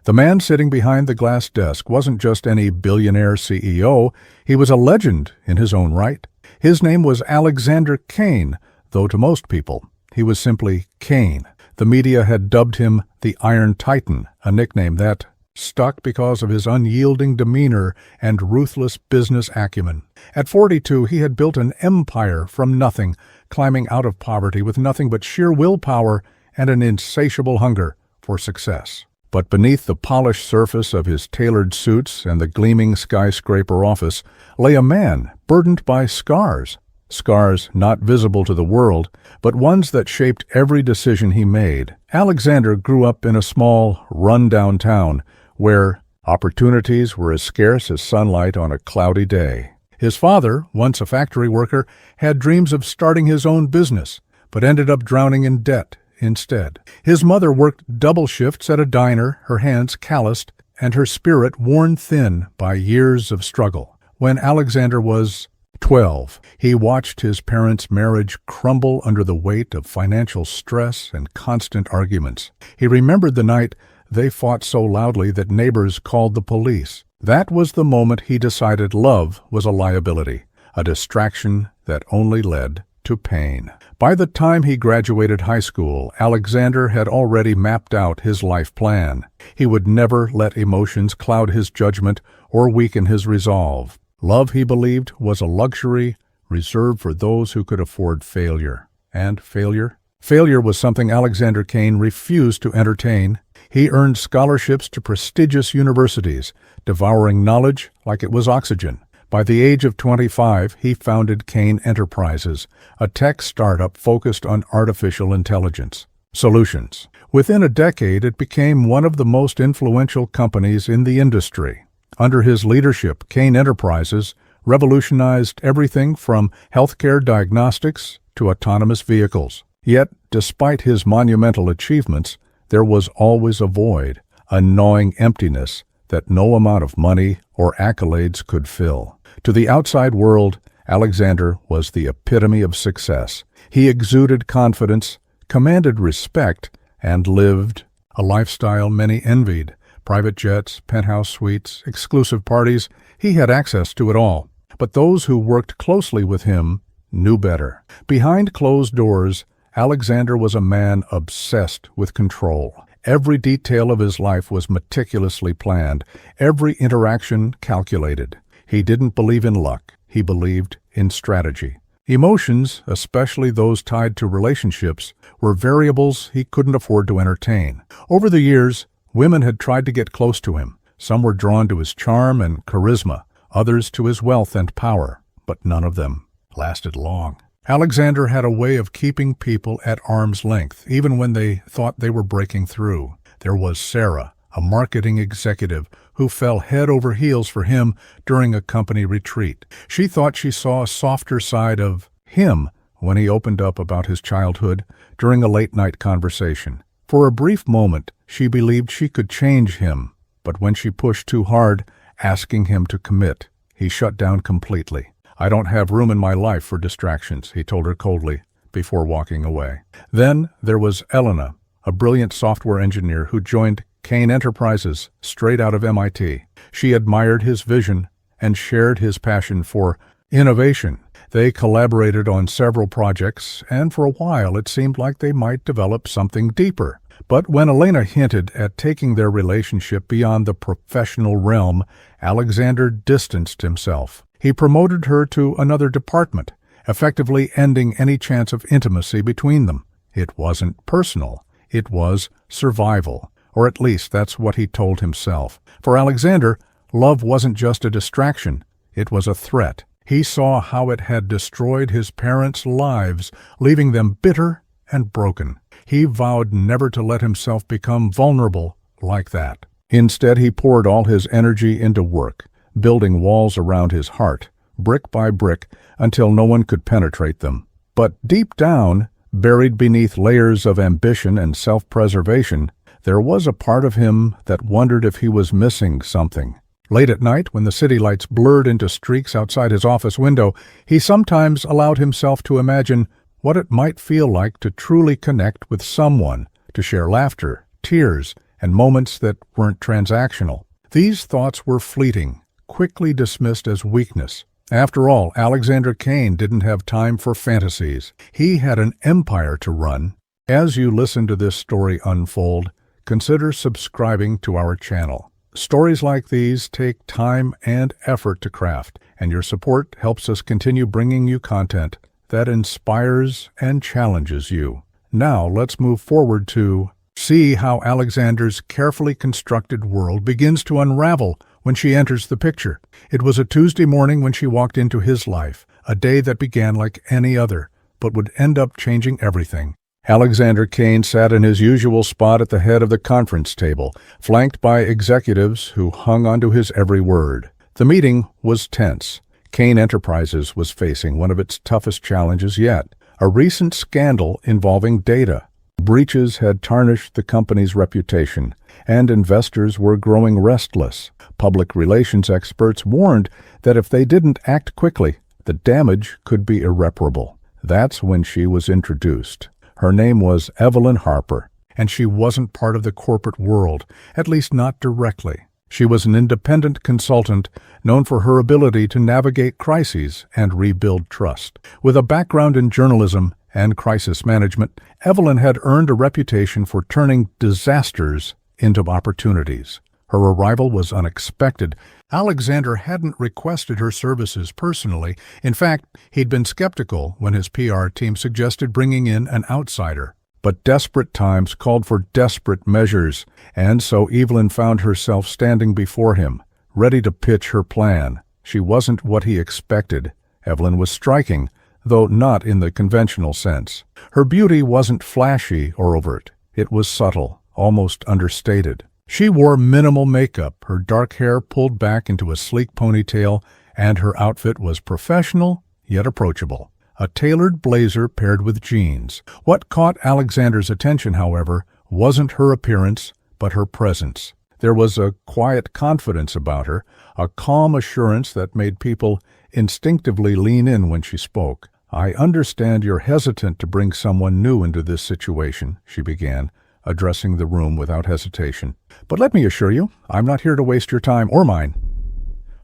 The man sitting behind the glass desk wasn't just any billionaire CEO, he was a legend in his own right. His name was Alexander Kane, though to most people, he was simply Kane. The media had dubbed him the Iron Titan, a nickname that stuck because of his unyielding demeanor and ruthless business acumen. At 42, he had built an empire from nothing, climbing out of poverty with nothing but sheer willpower and an insatiable hunger for success. But beneath the polished surface of his tailored suits and the gleaming skyscraper office lay a man burdened by scars. Scars not visible to the world, but ones that shaped every decision he made. Alexander grew up in a small, run-down town where opportunities were as scarce as sunlight on a cloudy day. His father, once a factory worker, had dreams of starting his own business, but ended up drowning in debt instead. His mother worked double shifts at a diner, her hands calloused and her spirit worn thin by years of struggle. When Alexander was 12, he watched his parents' marriage crumble under the weight of financial stress and constant arguments. He remembered the night they fought so loudly that neighbors called the police. That was the moment he decided love was a liability, a distraction that only led to pain. By the time he graduated high school, Alexander had already mapped out his life plan. He would never let emotions cloud his judgment or weaken his resolve. Love, he believed, was a luxury reserved for those who could afford failure. And failure? Failure was something Alexander Kane refused to entertain. He earned scholarships to prestigious universities, devouring knowledge like it was oxygen. By the age of 25, he founded Kane Enterprises, a tech startup focused on artificial intelligence solutions. Within a decade, it became one of the most influential companies in the industry. Under his leadership, Kane Enterprises revolutionized everything from healthcare diagnostics to autonomous vehicles. Yet, despite his monumental achievements, there was always a void, a gnawing emptiness that no amount of money or accolades could fill. To the outside world, Alexander was the epitome of success. He exuded confidence, commanded respect, and lived a lifestyle many envied. Private jets, penthouse suites, exclusive parties, he had access to it all. But those who worked closely with him knew better. Behind closed doors, Alexander was a man obsessed with control. Every detail of his life was meticulously planned, every interaction calculated. He didn't believe in luck, he believed in strategy. Emotions, especially those tied to relationships, were variables he couldn't afford to entertain. Over the years, women had tried to get close to him. Some were drawn to his charm and charisma, others to his wealth and power, but none of them lasted long. Alexander had a way of keeping people at arm's length, even when they thought they were breaking through. There was Sarah, a marketing executive, who fell head over heels for him during a company retreat. She thought she saw a softer side of him when he opened up about his childhood during a late-night conversation. For a brief moment, she believed she could change him, but when she pushed too hard, asking him to commit, he shut down completely. "I don't have room in my life for distractions," he told her coldly before walking away. Then there was Elena, a brilliant software engineer who joined Kane Enterprises straight out of MIT. She admired his vision and shared his passion for innovation. They collaborated on several projects, and for a while it seemed like they might develop something deeper. But when Elena hinted at taking their relationship beyond the professional realm, Alexander distanced himself. He promoted her to another department, effectively ending any chance of intimacy between them. It wasn't personal, it was survival, or at least that's what he told himself. For Alexander, love wasn't just a distraction, it was a threat. He saw how it had destroyed his parents' lives, leaving them bitter and broken. He vowed never to let himself become vulnerable like that. Instead, he poured all his energy into work, building walls around his heart, brick by brick, until no one could penetrate them. But deep down, buried beneath layers of ambition and self-preservation, there was a part of him that wondered if he was missing something. Late at night, when the city lights blurred into streaks outside his office window, he sometimes allowed himself to imagine what it might feel like to truly connect with someone, to share laughter, tears, and moments that weren't transactional. These thoughts were fleeting, quickly dismissed as weakness. After all, Alexander Cain didn't have time for fantasies. He had an empire to run. As you listen to this story unfold, consider subscribing to our channel. Stories like these take time and effort to craft, and your support helps us continue bringing you content that inspires and challenges you. Now let's move forward to see how Alexander's carefully constructed world begins to unravel when she enters the picture. It was a Tuesday morning when she walked into his life, a day that began like any other, but would end up changing everything. Alexander Cain sat in his usual spot at the head of the conference table, flanked by executives who hung onto his every word. The meeting was tense. Cain Enterprises was facing one of its toughest challenges yet, a recent scandal involving data. Breaches had tarnished the company's reputation, and investors were growing restless. Public relations experts warned that if they didn't act quickly, the damage could be irreparable. That's when she was introduced. Her name was Evelyn Harper, and she wasn't part of the corporate world, at least not directly. She was an independent consultant known for her ability to navigate crises and rebuild trust. With a background in journalism and crisis management, Evelyn had earned a reputation for turning disasters into opportunities. Her arrival was unexpected. Alexander hadn't requested her services personally. In fact, he'd been skeptical when his PR team suggested bringing in an outsider. But desperate times called for desperate measures, and so Evelyn found herself standing before him, ready to pitch her plan. She wasn't what he expected. Evelyn was striking, though not in the conventional sense. Her beauty wasn't flashy or overt. It was subtle, almost understated. She wore minimal makeup, her dark hair pulled back into a sleek ponytail, and her outfit was professional yet approachable. A tailored blazer paired with jeans. What caught Alexander's attention, however, wasn't her appearance, but her presence. There was a quiet confidence about her, a calm assurance that made people instinctively lean in when she spoke. "I understand you're hesitant to bring someone new into this situation," she began, addressing the room without hesitation. "But let me assure you, I'm not here to waste your time or mine."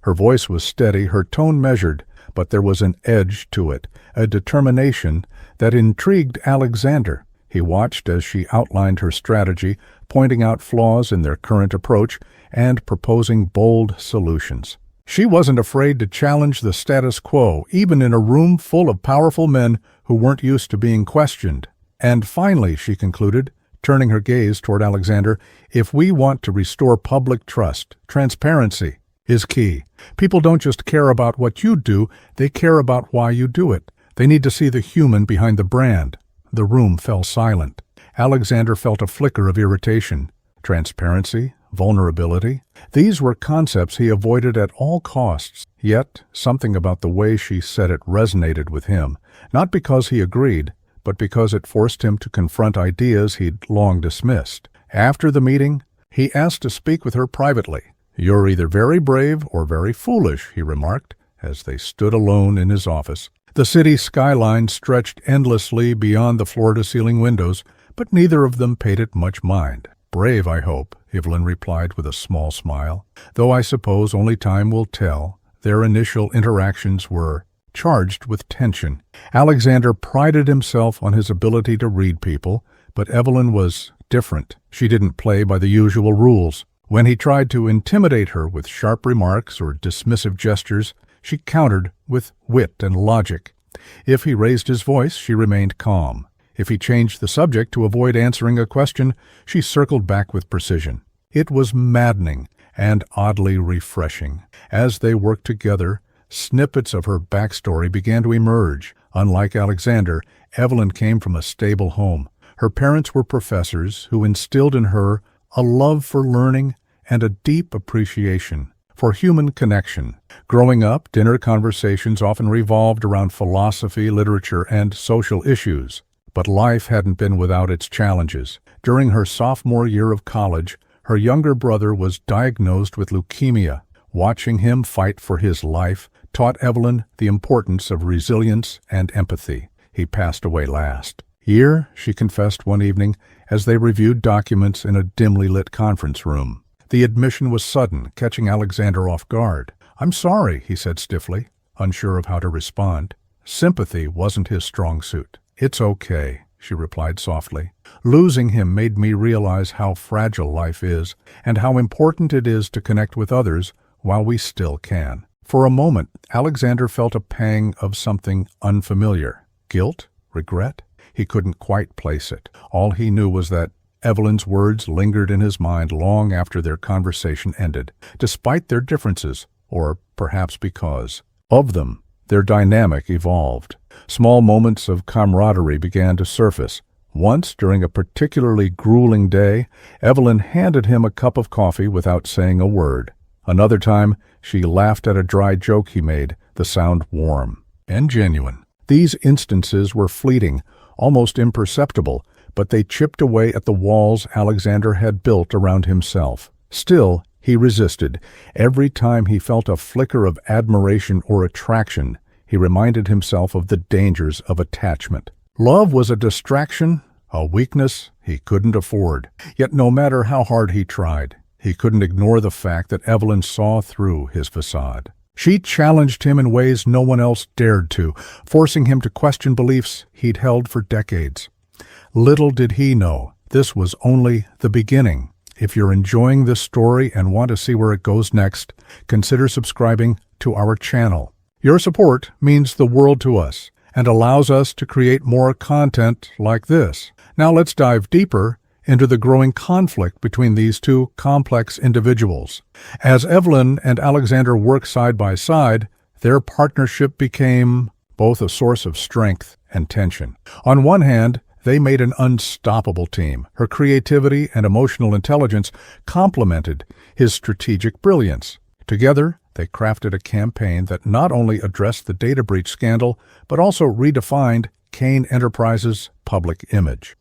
Her voice was steady, her tone measured, but there was an edge to it, a determination that intrigued Alexander. He watched as she outlined her strategy, pointing out flaws in their current approach and proposing bold solutions. She wasn't afraid to challenge the status quo, even in a room full of powerful men who weren't used to being questioned. "And finally," she concluded, turning her gaze toward Alexander, "if we want to restore public trust, transparency is key. People don't just care about what you do, they care about why you do it. They need to see the human behind the brand." The room fell silent. Alexander felt a flicker of irritation. Transparency, vulnerability, these were concepts he avoided at all costs. Yet, something about the way she said it resonated with him, not because he agreed, but because it forced him to confront ideas he'd long dismissed. After the meeting, he asked to speak with her privately. "You're either very brave or very foolish," he remarked, as they stood alone in his office. The city skyline stretched endlessly beyond the floor-to-ceiling windows, but neither of them paid it much mind. "Brave, I hope," Evelyn replied with a small smile, "though I suppose only time will tell." Their initial interactions were charged with tension. Alexander prided himself on his ability to read people, but Evelyn was different. She didn't play by the usual rules. When he tried to intimidate her with sharp remarks or dismissive gestures, she countered with wit and logic. If he raised his voice, she remained calm. If he changed the subject to avoid answering a question, she circled back with precision. It was maddening and oddly refreshing. As they worked together, snippets of her backstory began to emerge. Unlike Alexander, Evelyn came from a stable home. Her parents were professors who instilled in her a love for learning and a deep appreciation for human connection. Growing up, dinner conversations often revolved around philosophy, literature, and social issues. But life hadn't been without its challenges. During her sophomore year of college, her younger brother was diagnosed with leukemia. Watching him fight for his life taught Evelyn the importance of resilience and empathy. He passed away last year, she confessed one evening, as they reviewed documents in a dimly lit conference room. The admission was sudden, catching Alexander off guard. "I'm sorry," he said stiffly, unsure of how to respond. Sympathy wasn't his strong suit. "It's okay," she replied softly. "Losing him made me realize how fragile life is and how important it is to connect with others while we still can." For a moment, Alexander felt a pang of something unfamiliar. Guilt? Regret? He couldn't quite place it. All he knew was that Evelyn's words lingered in his mind long after their conversation ended, despite their differences, or perhaps because of them. Their dynamic evolved. Small moments of camaraderie began to surface. Once, during a particularly grueling day, Evelyn handed him a cup of coffee without saying a word. Another time, she laughed at a dry joke he made, the sound warm and genuine. These instances were fleeting, almost imperceptible, but they chipped away at the walls Alexander had built around himself. Still, he resisted. Every time he felt a flicker of admiration or attraction, he reminded himself of the dangers of attachment. Love was a distraction, a weakness he couldn't afford. Yet no matter how hard he tried, he couldn't ignore the fact that Evelyn saw through his facade. She challenged him in ways no one else dared to, forcing him to question beliefs he'd held for decades. Little did he know, this was only the beginning. If you're enjoying this story and want to see where it goes next, consider subscribing to our channel. Your support means the world to us and allows us to create more content like this. Now let's dive deeper into the growing conflict between these two complex individuals. As Evelyn and Alexander worked side by side, their partnership became both a source of strength and tension. On one hand, they made an unstoppable team. Her creativity and emotional intelligence complemented his strategic brilliance. Together, they crafted a campaign that not only addressed the data breach scandal, but also redefined Kane Enterprises' public image.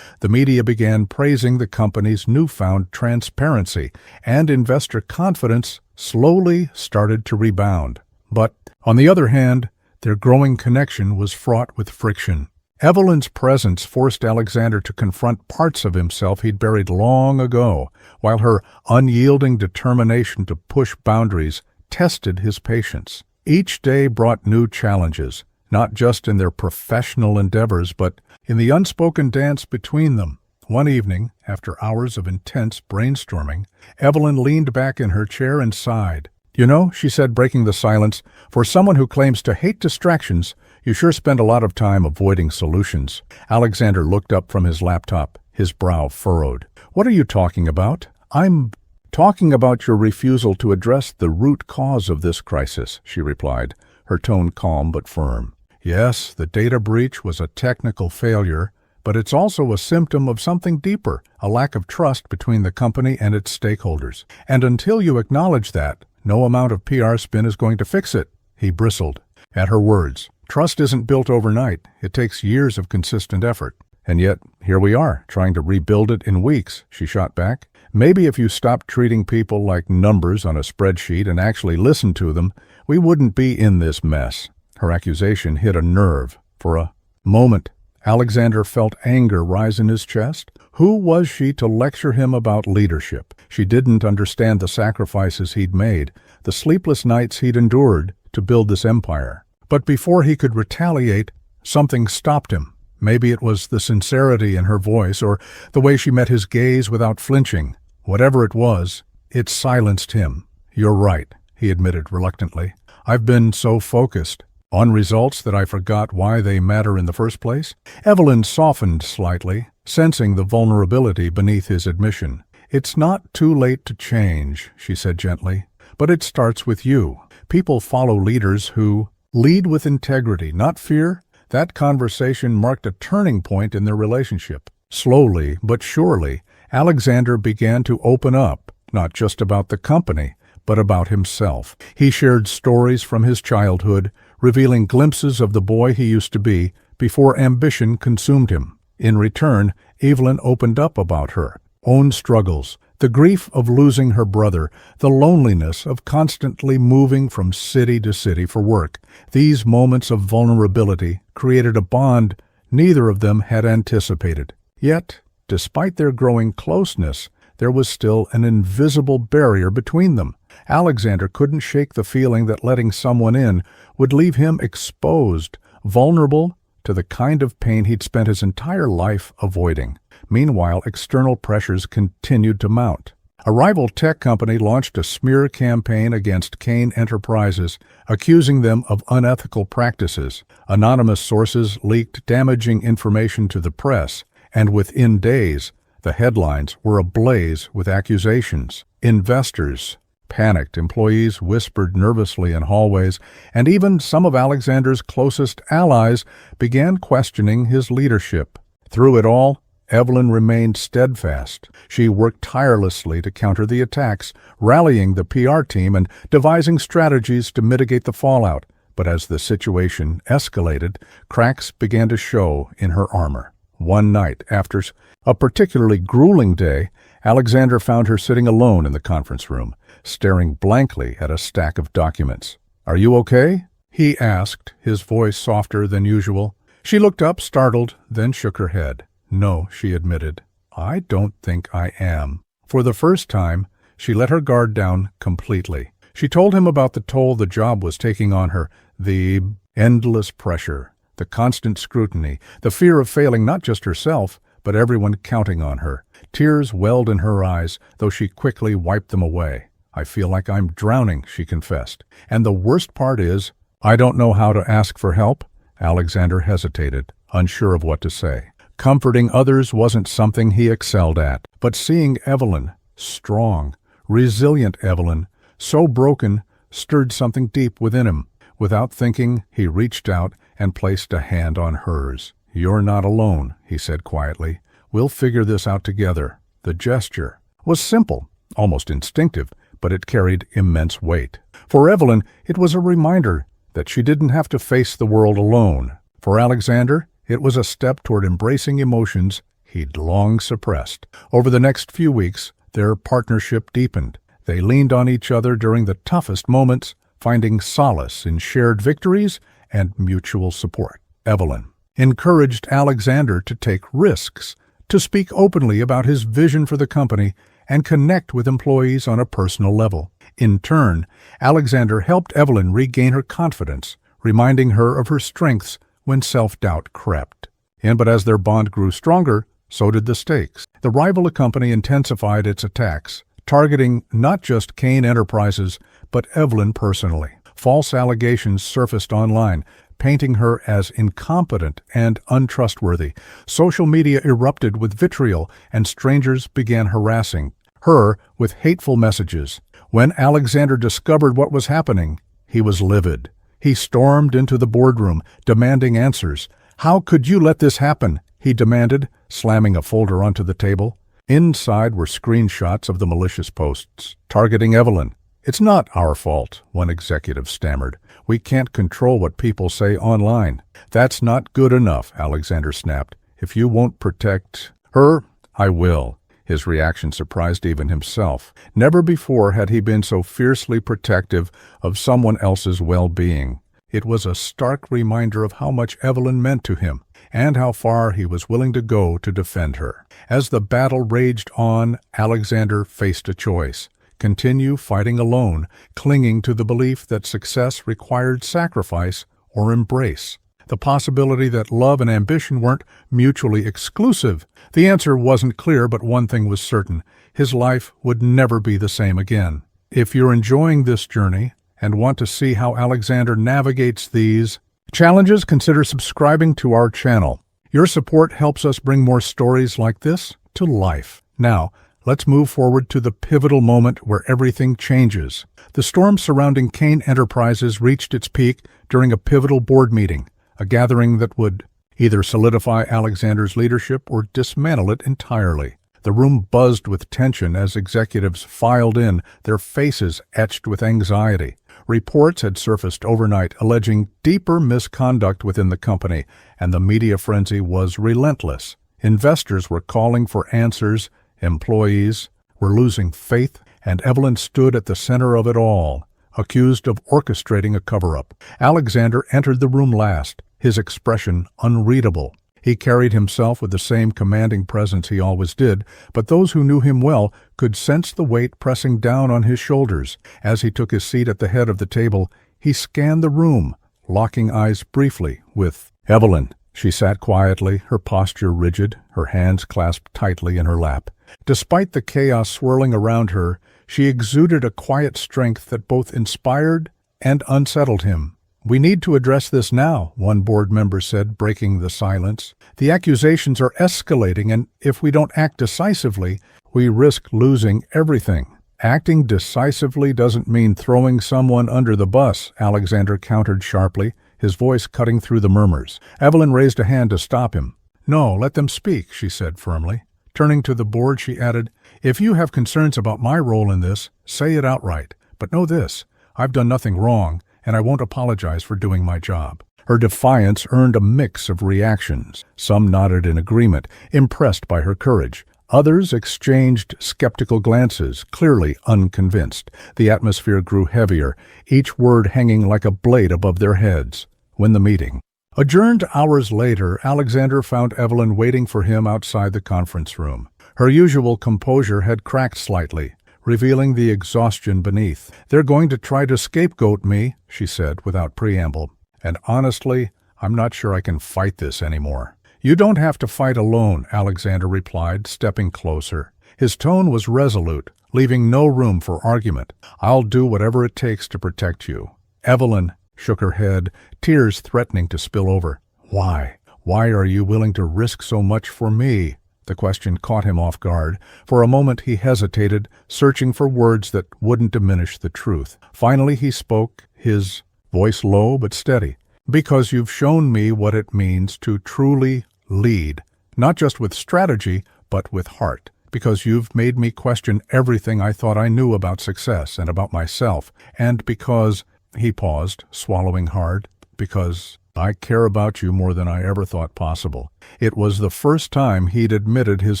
The media began praising the company's newfound transparency, and investor confidence slowly started to rebound. But, on the other hand, their growing connection was fraught with friction. Evelyn's presence forced Alexander to confront parts of himself he'd buried long ago, while her unyielding determination to push boundaries tested his patience. Each day brought new challenges, not just in their professional endeavors, but in the unspoken dance between them. One evening, after hours of intense brainstorming, Evelyn leaned back in her chair and sighed. "You know," she said, breaking the silence, "for someone who claims to hate distractions, you sure spend a lot of time avoiding solutions." Alexander looked up from his laptop, his brow furrowed. "What are you talking about?" "I'm talking about your refusal to address the root cause of this crisis," she replied, her tone calm but firm. "Yes, the data breach was a technical failure, but it's also a symptom of something deeper, a lack of trust between the company and its stakeholders. And until you acknowledge that, no amount of PR spin is going to fix it." He bristled at her words. "Trust isn't built overnight. It takes years of consistent effort. And yet, here we are, trying to rebuild it in weeks," she shot back. "Maybe if you stopped treating people like numbers on a spreadsheet and actually listened to them, we wouldn't be in this mess." Her accusation hit a nerve. For a moment, Alexander felt anger rise in his chest. Who was she to lecture him about leadership? She didn't understand the sacrifices he'd made, the sleepless nights he'd endured to build this empire. But before he could retaliate, something stopped him. Maybe it was the sincerity in her voice, or the way she met his gaze without flinching. Whatever it was, it silenced him. "You're right," he admitted reluctantly. "I've been so focused on results that I forgot why they matter in the first place." Evelyn softened slightly, sensing the vulnerability beneath his admission. "It's not too late to change," she said gently, "but it starts with you. People follow leaders who lead with integrity, not fear." That conversation marked a turning point in their relationship. Slowly but surely, Alexander began to open up, not just about the company, but about himself. He shared stories from his childhood, revealing glimpses of the boy he used to be before ambition consumed him. In return, Evelyn opened up about her own struggles, the grief of losing her brother, the loneliness of constantly moving from city to city for work. These moments of vulnerability created a bond neither of them had anticipated. Yet, Despite their growing closeness, there was still an invisible barrier between them. Alexander couldn't shake the feeling that letting someone in would leave him exposed, vulnerable to the kind of pain he'd spent his entire life avoiding. Meanwhile, external pressures continued to mount. A rival tech company launched a smear campaign against Kane Enterprises, accusing them of unethical practices. Anonymous sources leaked damaging information to the press, and within days, the headlines were ablaze with accusations. Investors panicked, employees whispered nervously in hallways, and even some of Alexander's closest allies began questioning his leadership. Through it all, Evelyn remained steadfast. She worked tirelessly to counter the attacks, rallying the PR team and devising strategies to mitigate the fallout. But as the situation escalated, cracks began to show in her armor. One night, after a particularly grueling day, Alexander found her sitting alone in the conference room, staring blankly at a stack of documents. "Are you okay?" he asked, his voice softer than usual. She looked up, startled, then shook her head. "No," she admitted. "I don't think I am." For the first time, she let her guard down completely. She told him about the toll the job was taking on her, the endless pressure, the constant scrutiny, the fear of failing not just herself, but everyone counting on her. Tears welled in her eyes, though she quickly wiped them away. "I feel like I'm drowning," she confessed. "And the worst part is, I don't know how to ask for help." Alexander hesitated, unsure of what to say. Comforting others wasn't something he excelled at, but seeing Evelyn, strong, resilient Evelyn, so broken, stirred something deep within him. Without thinking, he reached out and placed a hand on hers. "You're not alone," he said quietly. "We'll figure this out together." The gesture was simple, almost instinctive, but it carried immense weight. For Evelyn, it was a reminder that she didn't have to face the world alone. For Alexander, it was a step toward embracing emotions he'd long suppressed. Over the next few weeks, their partnership deepened. They leaned on each other during the toughest moments, finding solace in shared victories and mutual support. Evelyn encouraged Alexander to take risks, to speak openly about his vision for the company, and connect with employees on a personal level. In turn, Alexander helped Evelyn regain her confidence, reminding her of her strengths when self-doubt crept. But as their bond grew stronger, so did the stakes. The rival company intensified its attacks, targeting not just Kane Enterprises, but Evelyn personally. False allegations surfaced online, painting her as incompetent and untrustworthy. Social media erupted with vitriol, and strangers began harassing her with hateful messages. When Alexander discovered what was happening, he was livid. He stormed into the boardroom, demanding answers. "How could you let this happen?" he demanded, slamming a folder onto the table. Inside were screenshots of the malicious posts, targeting Evelyn. "It's not our fault," one executive stammered. "We can't control what people say online." "That's not good enough," Alexander snapped. "If you won't protect her, I will." His reaction surprised even himself. Never before had he been so fiercely protective of someone else's well-being. It was a stark reminder of how much Evelyn meant to him, and how far he was willing to go to defend her. As the battle raged on, Alexander faced a choice: continue fighting alone, clinging to the belief that success required sacrifice, or embrace the possibility that love and ambition weren't mutually exclusive. The answer wasn't clear, but one thing was certain: his life would never be the same again. If you're enjoying this journey and want to see how Alexander navigates these challenges, consider subscribing to our channel. Your support helps us bring more stories like this to life. Now, let's move forward to the pivotal moment where everything changes. The storm surrounding Kane Enterprises reached its peak during a pivotal board meeting, a gathering that would either solidify Alexander's leadership or dismantle it entirely. The room buzzed with tension as executives filed in, their faces etched with anxiety. Reports had surfaced overnight alleging deeper misconduct within the company, and the media frenzy was relentless. Investors were calling for answers, employees were losing faith, and Evelyn stood at the center of it all, accused of orchestrating a cover-up. Alexander entered the room last, his expression unreadable. He carried himself with the same commanding presence he always did, but those who knew him well could sense the weight pressing down on his shoulders. As he took his seat at the head of the table, he scanned the room, locking eyes briefly with Evelyn. She sat quietly, her posture rigid, her hands clasped tightly in her lap. Despite the chaos swirling around her, she exuded a quiet strength that both inspired and unsettled him. "We need to address this now," one board member said, breaking the silence. "The accusations are escalating, and if we don't act decisively, we risk losing everything." "Acting decisively doesn't mean throwing someone under the bus," Alexander countered sharply, his voice cutting through the murmurs. Evelyn raised a hand to stop him. "No, let them speak," she said firmly. Turning to the board, she added, "If you have concerns about my role in this, say it outright. But know this, I've done nothing wrong, and I won't apologize for doing my job." Her defiance earned a mix of reactions. Some nodded in agreement, impressed by her courage. Others exchanged skeptical glances, clearly unconvinced. The atmosphere grew heavier, each word hanging like a blade above their heads. When the meeting adjourned hours later, Alexander found Evelyn waiting for him outside the conference room. Her usual composure had cracked slightly, revealing the exhaustion beneath. "They're going to try to scapegoat me," she said without preamble. "And honestly, I'm not sure I can fight this anymore." "You don't have to fight alone," Alexander replied, stepping closer. His tone was resolute, leaving no room for argument. "I'll do whatever it takes to protect you." Evelyn shook her head, tears threatening to spill over. "Why? Why are you willing to risk so much for me?" The question caught him off guard. For a moment he hesitated, searching for words that wouldn't diminish the truth. Finally he spoke, his voice low but steady. "Because you've shown me what it means to truly lead, not just with strategy, but with heart. Because you've made me question everything I thought I knew about success and about myself. And because," he paused, swallowing hard, "because I care about you more than I ever thought possible." It was the first time he'd admitted his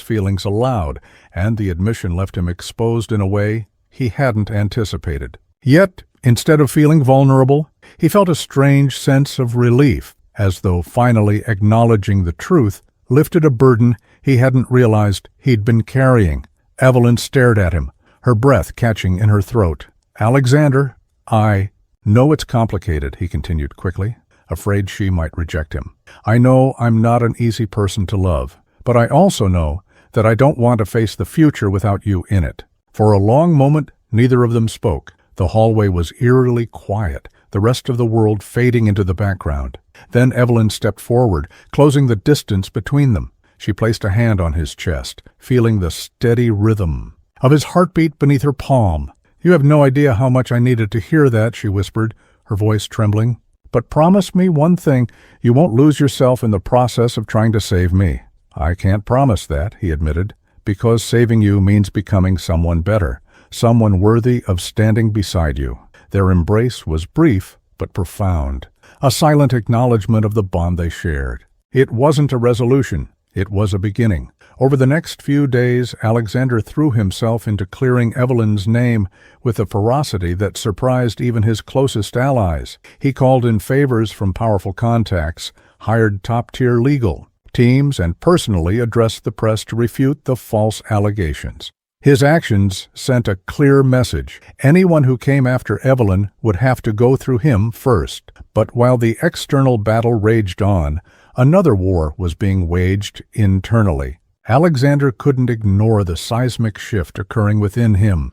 feelings aloud, and the admission left him exposed in a way he hadn't anticipated. Yet, instead of feeling vulnerable, he felt a strange sense of relief, as though finally acknowledging the truth lifted a burden he hadn't realized he'd been carrying. Evelyn stared at him, her breath catching in her throat. "Alexander, I know it's complicated," he continued quickly, afraid she might reject him. "I know I'm not an easy person to love, but I also know that I don't want to face the future without you in it." For a long moment, neither of them spoke. The hallway was eerily quiet, the rest of the world fading into the background. Then Evelyn stepped forward, closing the distance between them. She placed a hand on his chest, feeling the steady rhythm of his heartbeat beneath her palm. "You have no idea how much I needed to hear that," she whispered, her voice trembling. "But promise me one thing, you won't lose yourself in the process of trying to save me." "I can't promise that," he admitted, "because saving you means becoming someone better, someone worthy of standing beside you." Their embrace was brief but profound, a silent acknowledgement of the bond they shared. It wasn't a resolution, it was a beginning. Over the next few days, Alexander threw himself into clearing Evelyn's name with a ferocity that surprised even his closest allies. He called in favors from powerful contacts, hired top-tier legal teams, and personally addressed the press to refute the false allegations. His actions sent a clear message. Anyone who came after Evelyn would have to go through him first. But while the external battle raged on, another war was being waged internally. Alexander couldn't ignore the seismic shift occurring within him.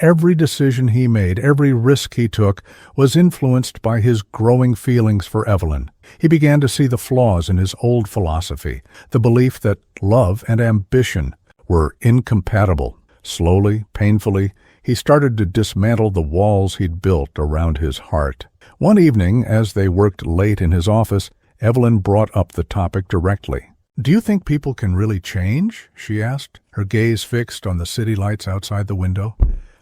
Every decision he made, every risk he took, was influenced by his growing feelings for Evelyn. He began to see the flaws in his old philosophy, the belief that love and ambition were incompatible. Slowly, painfully, he started to dismantle the walls he'd built around his heart. One evening, as they worked late in his office, Evelyn brought up the topic directly. "Do you think people can really change?" she asked, her gaze fixed on the city lights outside the window.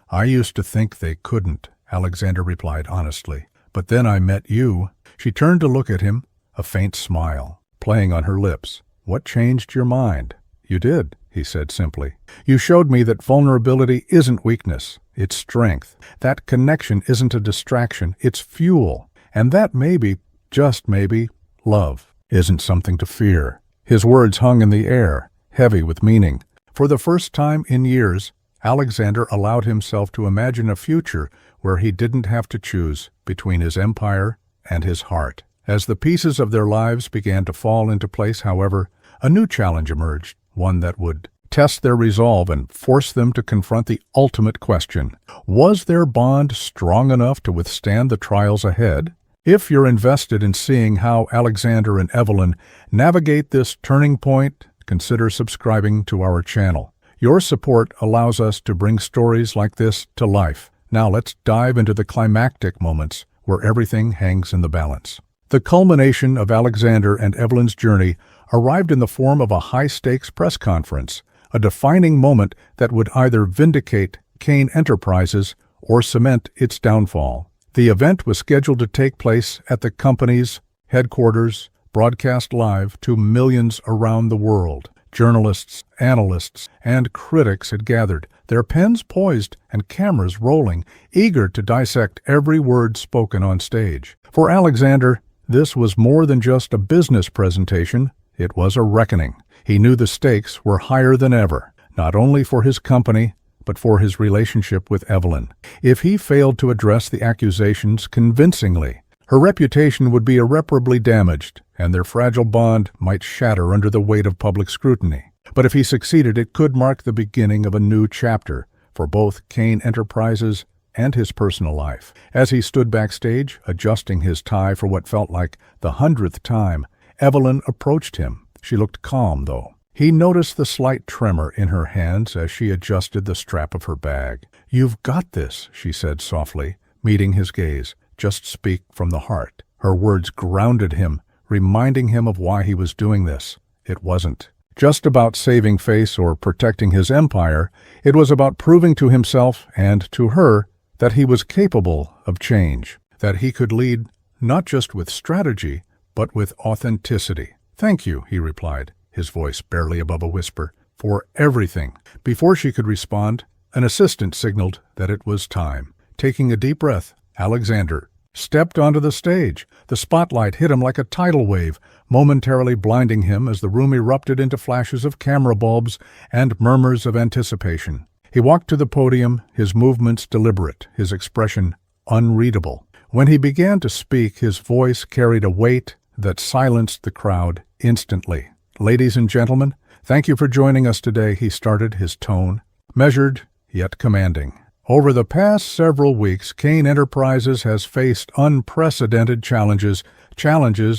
"I used to think they couldn't," Alexander replied honestly. "But then I met you." She turned to look at him, a faint smile playing on her lips. "What changed your mind?" "You did," he said simply. "You showed me that vulnerability isn't weakness, it's strength. That connection isn't a distraction, it's fuel. And that maybe, just maybe, love isn't something to fear, His words hung in the air, heavy with meaning. For the first time in years, Alexander allowed himself to imagine a future where he didn't have to choose between his empire and his heart. As the pieces of their lives began to fall into place, however, a new challenge emerged, one that would test their resolve and force them to confront the ultimate question. Was their bond strong enough to withstand the trials ahead? If you're invested in seeing how Alexander and Evelyn navigate this turning point, consider subscribing to our channel. Your support allows us to bring stories like this to life. Now let's dive into the climactic moments where everything hangs in the balance. The culmination of Alexander and Evelyn's journey arrived in the form of a high-stakes press conference, a defining moment that would either vindicate Kane Enterprises or cement its downfall. The event was scheduled to take place at the company's headquarters, broadcast live to millions around the world. Journalists, analysts, and critics had gathered, their pens poised and cameras rolling, eager to dissect every word spoken on stage. For Alexander, this was more than just a business presentation, it was a reckoning. He knew the stakes were higher than ever, not only for his company, but for his relationship with Evelyn. If he failed to address the accusations convincingly, her reputation would be irreparably damaged, and their fragile bond might shatter under the weight of public scrutiny. But if he succeeded, it could mark the beginning of a new chapter for both Kane Enterprises and his personal life. As he stood backstage, adjusting his tie for what felt like the 100th time, Evelyn approached him. She looked calm, though. He noticed the slight tremor in her hands as she adjusted the strap of her bag. "You've got this," she said softly, meeting his gaze. "Just speak from the heart." Her words grounded him, reminding him of why he was doing this. It wasn't just about saving face or protecting his empire. It was about proving to himself and to her that he was capable of change, that he could lead not just with strategy, but with authenticity. "Thank you," he replied, his voice barely above a whisper, "for everything." Before she could respond, an assistant signaled that it was time. Taking a deep breath, Alexander stepped onto the stage. The spotlight hit him like a tidal wave, momentarily blinding him as the room erupted into flashes of camera bulbs and murmurs of anticipation. He walked to the podium, his movements deliberate, his expression unreadable. When he began to speak, his voice carried a weight that silenced the crowd instantly. "Ladies and gentlemen, thank you for joining us today," he started, his tone measured yet commanding. "Over the past several weeks, Kane Enterprises has faced unprecedented challenges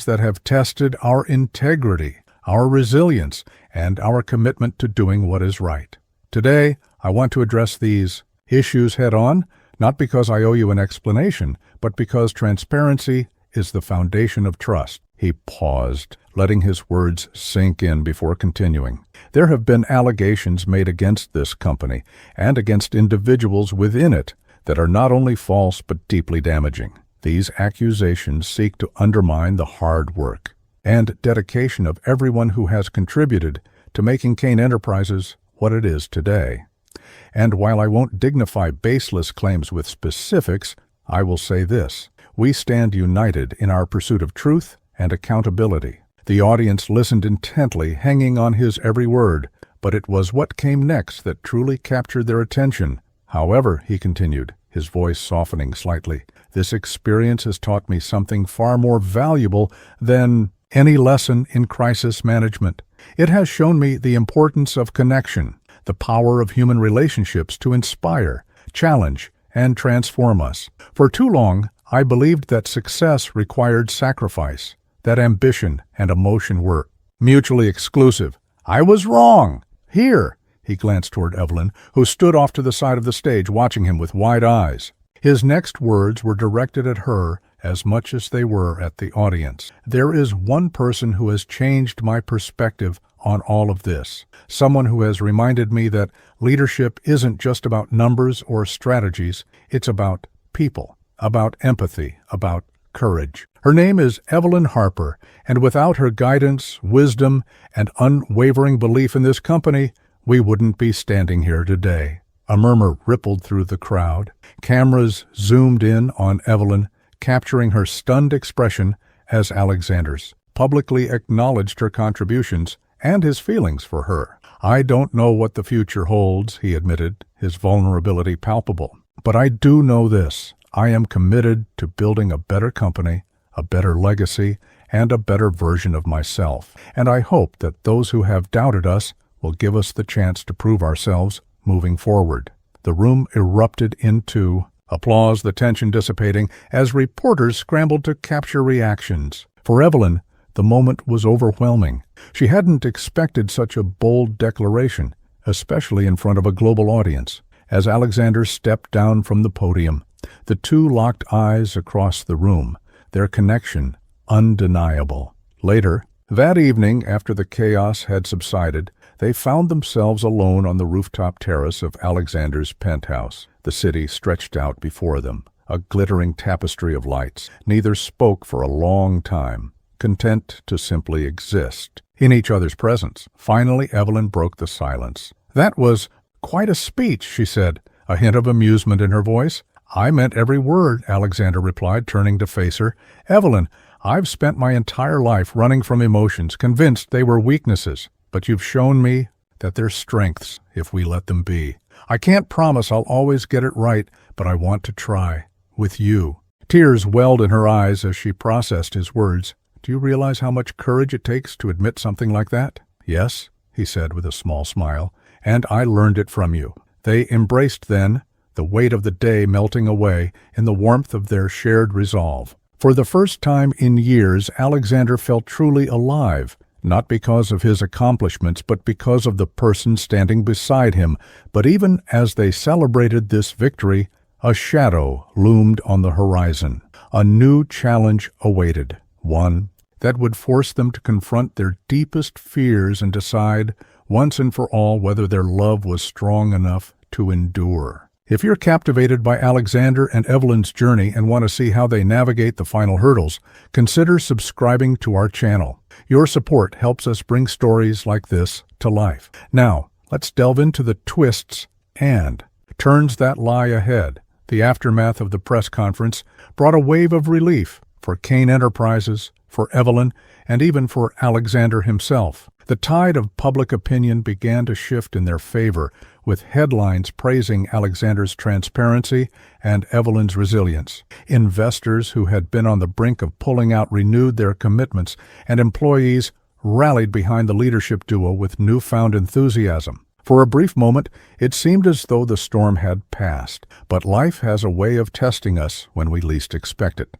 that have tested our integrity, our resilience, and our commitment to doing what is right. Today, I want to address these issues head-on, not because I owe you an explanation, but because transparency is the foundation of trust." He paused, letting his words sink in before continuing. "There have been allegations made against this company and against individuals within it that are not only false but deeply damaging. These accusations seek to undermine the hard work and dedication of everyone who has contributed to making Kane Enterprises what it is today. And while I won't dignify baseless claims with specifics, I will say this: we stand united in our pursuit of truth and accountability." The audience listened intently, hanging on his every word, but it was what came next that truly captured their attention. "However," he continued, his voice softening slightly, "this experience has taught me something far more valuable than any lesson in crisis management. It has shown me the importance of connection, the power of human relationships to inspire, challenge, and transform us. For too long, I believed that success required sacrifice, that ambition and emotion were mutually exclusive. I was wrong. Here," he glanced toward Evelyn, who stood off to the side of the stage watching him with wide eyes. His next words were directed at her as much as they were at the audience. "There is one person who has changed my perspective on all of this, someone who has reminded me that leadership isn't just about numbers or strategies, it's about people, about empathy, about courage. Her name is Evelyn Harper, and without her guidance, wisdom, and unwavering belief in this company, we wouldn't be standing here today." A murmur rippled through the crowd. Cameras zoomed in on Evelyn, capturing her stunned expression as Alexander's publicly acknowledged her contributions and his feelings for her. "I don't know what the future holds," he admitted, his vulnerability palpable. "But I do know this. I am committed to building a better company, a better legacy, and a better version of myself. And I hope that those who have doubted us will give us the chance to prove ourselves moving forward." The room erupted into applause, the tension dissipating as reporters scrambled to capture reactions. For Evelyn, the moment was overwhelming. She hadn't expected such a bold declaration, especially in front of a global audience. As Alexander stepped down from the podium, the two locked eyes across the room, their connection undeniable. Later, that evening, after the chaos had subsided, they found themselves alone on the rooftop terrace of Alexander's penthouse. The city stretched out before them, a glittering tapestry of lights. Neither spoke for a long time, content to simply exist in each other's presence. Finally, Evelyn broke the silence. "That was quite a speech," she said, a hint of amusement in her voice. "I meant every word," Alexander replied, turning to face her. "Evelyn, I've spent my entire life running from emotions, convinced they were weaknesses, but you've shown me that they're strengths if we let them be. I can't promise I'll always get it right, but I want to try. With you." Tears welled in her eyes as she processed his words. "Do you realize how much courage it takes to admit something like that?" "Yes," he said with a small smile, "and I learned it from you." They embraced then, the weight of the day melting away in the warmth of their shared resolve. For the first time in years, Alexander felt truly alive, not because of his accomplishments, but because of the person standing beside him. But even as they celebrated this victory, a shadow loomed on the horizon. A new challenge awaited, one that would force them to confront their deepest fears and decide, once and for all, whether their love was strong enough to endure. If you're captivated by Alexander and Evelyn's journey and want to see how they navigate the final hurdles, consider subscribing to our channel. Your support helps us bring stories like this to life. Now, let's delve into the twists and turns that lie ahead. The aftermath of the press conference brought a wave of relief for Kane Enterprises, for Evelyn, and even for Alexander himself. The tide of public opinion began to shift in their favor, with headlines praising Alexander's transparency and Evelyn's resilience. Investors who had been on the brink of pulling out renewed their commitments, and employees rallied behind the leadership duo with newfound enthusiasm. For a brief moment, it seemed as though the storm had passed, but life has a way of testing us when we least expect it.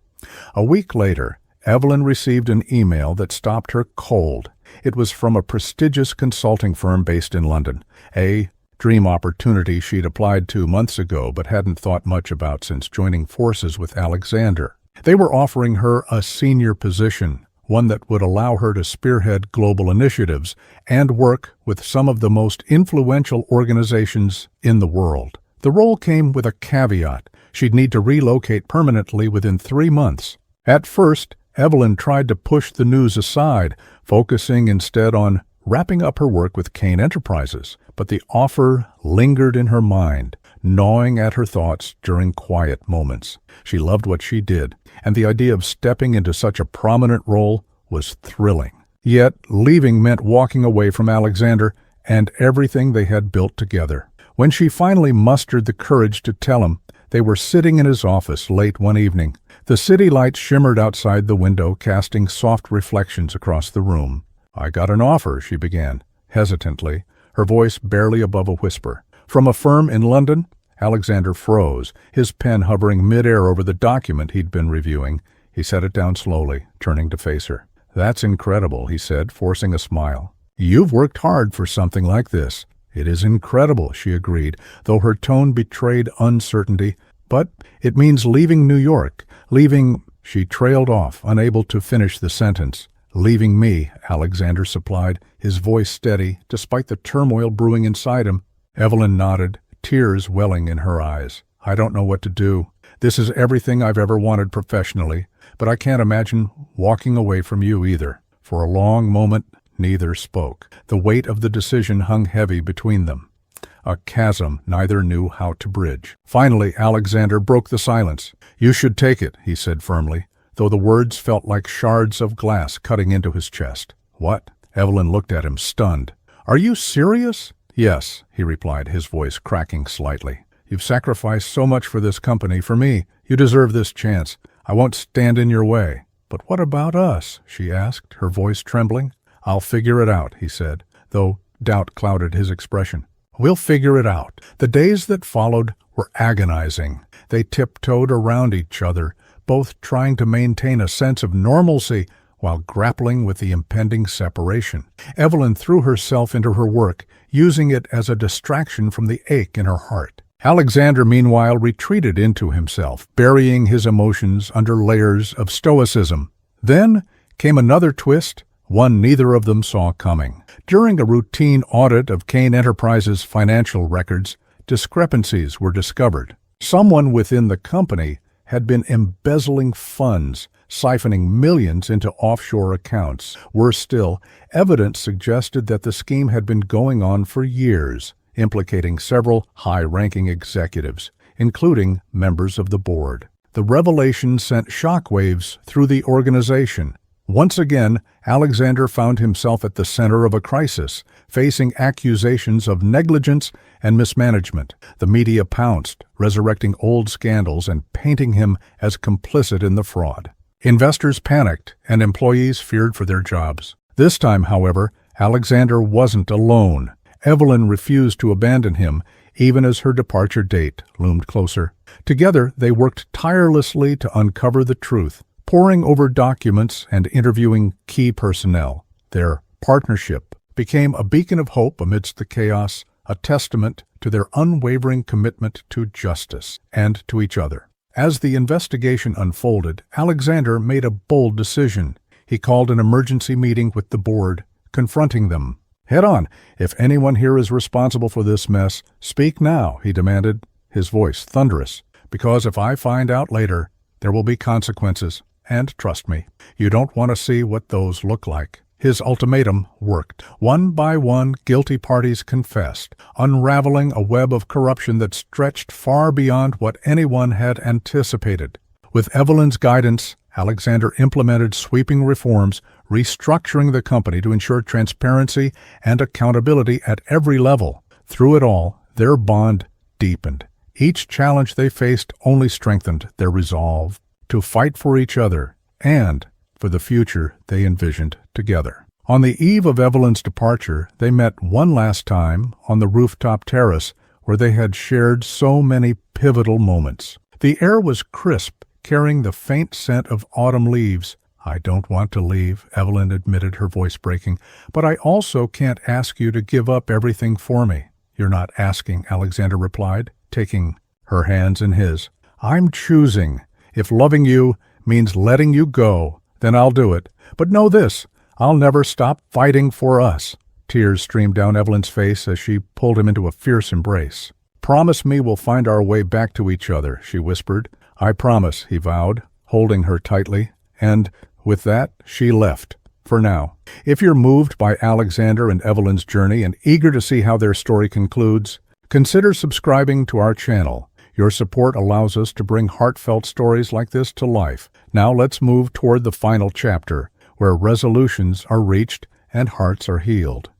A week later, Evelyn received an email that stopped her cold. It was from a prestigious consulting firm based in London, a dream opportunity she'd applied to months ago but hadn't thought much about since joining forces with Alexander. They were offering her a senior position, one that would allow her to spearhead global initiatives and work with some of the most influential organizations in the world. The role came with a caveat. She'd need to relocate permanently within 3 months. At first, Evelyn tried to push the news aside, focusing instead on wrapping up her work with Kane Enterprises. But the offer lingered in her mind, gnawing at her thoughts during quiet moments. She loved what she did, and the idea of stepping into such a prominent role was thrilling. Yet, leaving meant walking away from Alexander and everything they had built together. When she finally mustered the courage to tell him, they were sitting in his office late one evening. The city lights shimmered outside the window, casting soft reflections across the room. "I got an offer," she began, hesitantly, her voice barely above a whisper. "From a firm in London?" Alexander froze, his pen hovering mid-air over the document he'd been reviewing. He set it down slowly, turning to face her. "That's incredible," he said, forcing a smile. "You've worked hard for something like this." "It is incredible," she agreed, though her tone betrayed uncertainty. "But it means leaving New York, leaving—" She trailed off, unable to finish the sentence. "Leaving me," Alexander supplied, his voice steady, despite the turmoil brewing inside him. Evelyn nodded, tears welling in her eyes. "I don't know what to do. This is everything I've ever wanted professionally, but I can't imagine walking away from you either." For a long moment, neither spoke. The weight of the decision hung heavy between them, a chasm neither knew how to bridge. Finally, Alexander broke the silence. "You should take it," he said firmly. though the words felt like shards of glass cutting into his chest. "What?" Evelyn looked at him, stunned. "Are you serious?" "Yes," he replied, his voice cracking slightly. "You've sacrificed so much for this company, for me. You deserve this chance. I won't stand in your way." "But what about us?" she asked, her voice trembling. "I'll figure it out," he said, though doubt clouded his expression. "We'll figure it out." The days that followed were agonizing. They tiptoed around each other, both trying to maintain a sense of normalcy while grappling with the impending separation. Evelyn threw herself into her work, using it as a distraction from the ache in her heart. Alexander, meanwhile, retreated into himself, burying his emotions under layers of stoicism. Then came another twist, one neither of them saw coming. During a routine audit of Kane Enterprises' financial records, discrepancies were discovered. Someone within the company had been embezzling funds, siphoning millions into offshore accounts. Worse still, evidence suggested that the scheme had been going on for years, implicating several high-ranking executives, including members of the board. The revelation sent shockwaves through the organization. Once again, Alexander found himself at the center of a crisis, facing accusations of negligence and mismanagement. The media pounced, resurrecting old scandals and painting him as complicit in the fraud. Investors panicked, and employees feared for their jobs. This time, however, Alexander wasn't alone. Evelyn refused to abandon him, even as her departure date loomed closer. Together, they worked tirelessly to uncover the truth, poring over documents and interviewing key personnel. Their partnership became a beacon of hope amidst the chaos, a testament to their unwavering commitment to justice and to each other. As the investigation unfolded, Alexander made a bold decision. He called an emergency meeting with the board, confronting them. "Head on. If anyone here is responsible for this mess, speak now," he demanded, his voice thunderous. "Because if I find out later, there will be consequences. And trust me, you don't want to see what those look like." His ultimatum worked. One by one, guilty parties confessed, unraveling a web of corruption that stretched far beyond what anyone had anticipated. With Evelyn's guidance, Alexander implemented sweeping reforms, restructuring the company to ensure transparency and accountability at every level. Through it all, their bond deepened. Each challenge they faced only strengthened their resolve to fight for each other and for the future they envisioned together. On the eve of Evelyn's departure, they met one last time on the rooftop terrace where they had shared so many pivotal moments. The air was crisp, carrying the faint scent of autumn leaves. "I don't want to leave," Evelyn admitted, her voice breaking, "but I also can't ask you to give up everything for me." "You're not asking," Alexander replied, taking her hands in his. "I'm choosing. If loving you means letting you go, then I'll do it. But know this, I'll never stop fighting for us." Tears streamed down Evelyn's face as she pulled him into a fierce embrace. "Promise me we'll find our way back to each other," she whispered. "I promise," he vowed, holding her tightly. And with that, she left, for now. If you're moved by Alexander and Evelyn's journey and eager to see how their story concludes, consider subscribing to our channel. Your support allows us to bring heartfelt stories like this to life. Now let's move toward the final chapter, where resolutions are reached and hearts are healed.